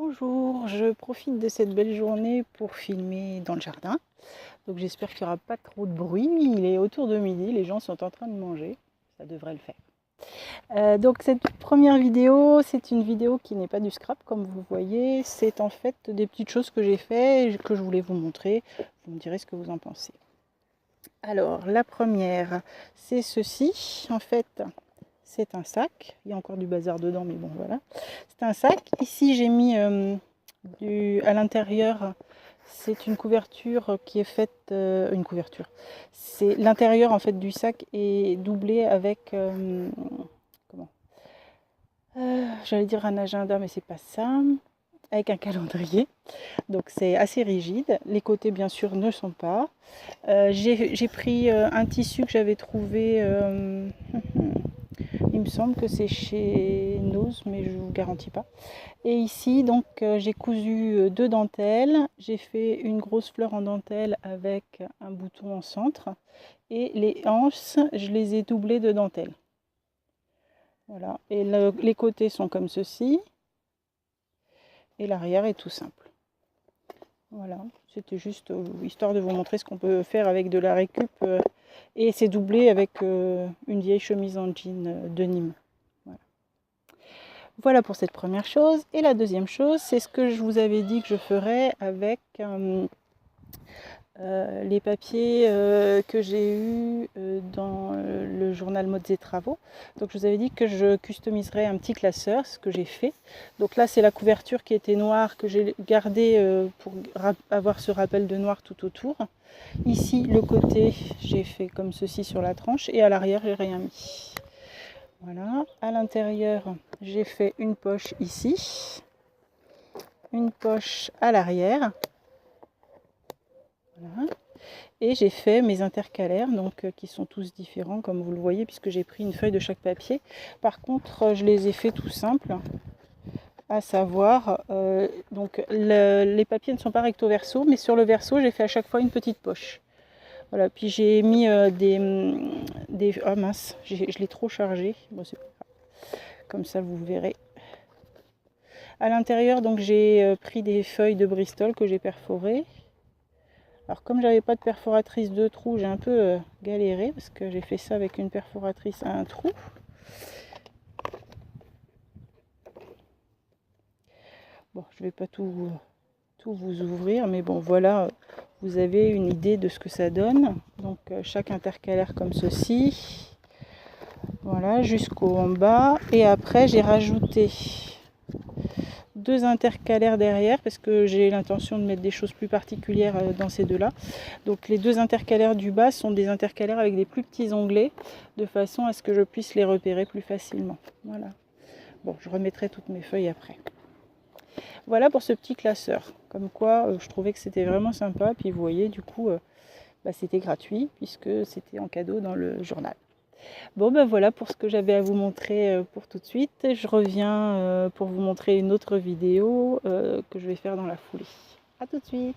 Bonjour, je profite de cette belle journée pour filmer dans le jardin. Donc j'espère qu'il n'y aura pas trop de bruit. Il est autour de midi, les gens sont en train de manger. Ça devrait le faire. Donc cette première vidéo, c'est une vidéo qui n'est pas du scrap comme vous voyez. C'est en fait des petites choses que j'ai fait et que je voulais vous montrer. Vous me direz ce que vous en pensez. Alors la première, c'est ceci. En fait, c'est un sac. Il y a encore du bazar dedans, mais bon voilà. C'est un sac. Ici j'ai mis à l'intérieur, c'est une couverture qui est faite, une couverture. C'est l'intérieur en fait du sac est doublé avec comment j'allais dire un agenda, mais c'est pas ça. Avec un calendrier. Donc c'est assez rigide. Les côtés bien sûr ne sont pas. J'ai pris un tissu que j'avais trouvé. Il me semble que c'est chez Nose, mais je ne vous garantis pas. Et ici, donc, j'ai cousu deux dentelles. J'ai fait une grosse fleur en dentelle avec un bouton en centre. Et les hanches, je les ai doublées de dentelle. Voilà. Et les côtés sont comme ceci. Et l'arrière est tout simple. Voilà. C'était juste histoire de vous montrer ce qu'on peut faire avec de la récup. Et c'est doublé avec une vieille chemise en jean de Nîmes. Voilà pour cette première chose. Et la deuxième chose, c'est ce que je vous avais dit que je ferais avec les papiers que j'ai eus dans le journal Modes et Travaux. Donc je vous avais dit que je customiserais un petit classeur, ce que j'ai fait. Donc là c'est la couverture qui était noire que j'ai gardée pour avoir ce rappel de noir tout autour. Ici le côté j'ai fait comme ceci sur la tranche et à l'arrière j'ai rien mis. Voilà, à l'intérieur j'ai fait une poche ici, une poche à l'arrière. Voilà. Et j'ai fait mes intercalaires, donc qui sont tous différents comme vous le voyez, puisque j'ai pris une feuille de chaque papier. Par contre, je les ai fait tout simples, à savoir, donc les papiers ne sont pas recto verso, mais sur le verso, j'ai fait à chaque fois une petite poche. Voilà, puis j'ai mis des... Ah mince, je l'ai trop chargé. Bon, c'est pas grave. Comme ça, vous verrez. À l'intérieur, donc j'ai pris des feuilles de Bristol que j'ai perforées. Alors comme j'avais pas de perforatrice de trou, j'ai un peu galéré parce que j'ai fait ça avec une perforatrice à un trou. Bon, je vais pas tout vous ouvrir, mais bon voilà, vous avez une idée de ce que ça donne. Donc chaque intercalaire comme ceci. Voilà, jusqu'au en bas. Et après j'ai rajouté deux intercalaires derrière parce que j'ai l'intention de mettre des choses plus particulières dans ces deux là. Donc les deux intercalaires du bas sont des intercalaires avec des plus petits onglets de façon à ce que je puisse les repérer plus facilement. Voilà. Bon, je remettrai toutes mes feuilles après. Voilà pour ce petit classeur. Comme quoi je trouvais que c'était vraiment sympa. Puis vous voyez du coup c'était gratuit puisque c'était en cadeau dans le journal. Bon ben voilà pour ce que j'avais à vous montrer pour tout de suite. Je reviens pour vous montrer une autre vidéo que je vais faire dans la foulée. A tout de suite.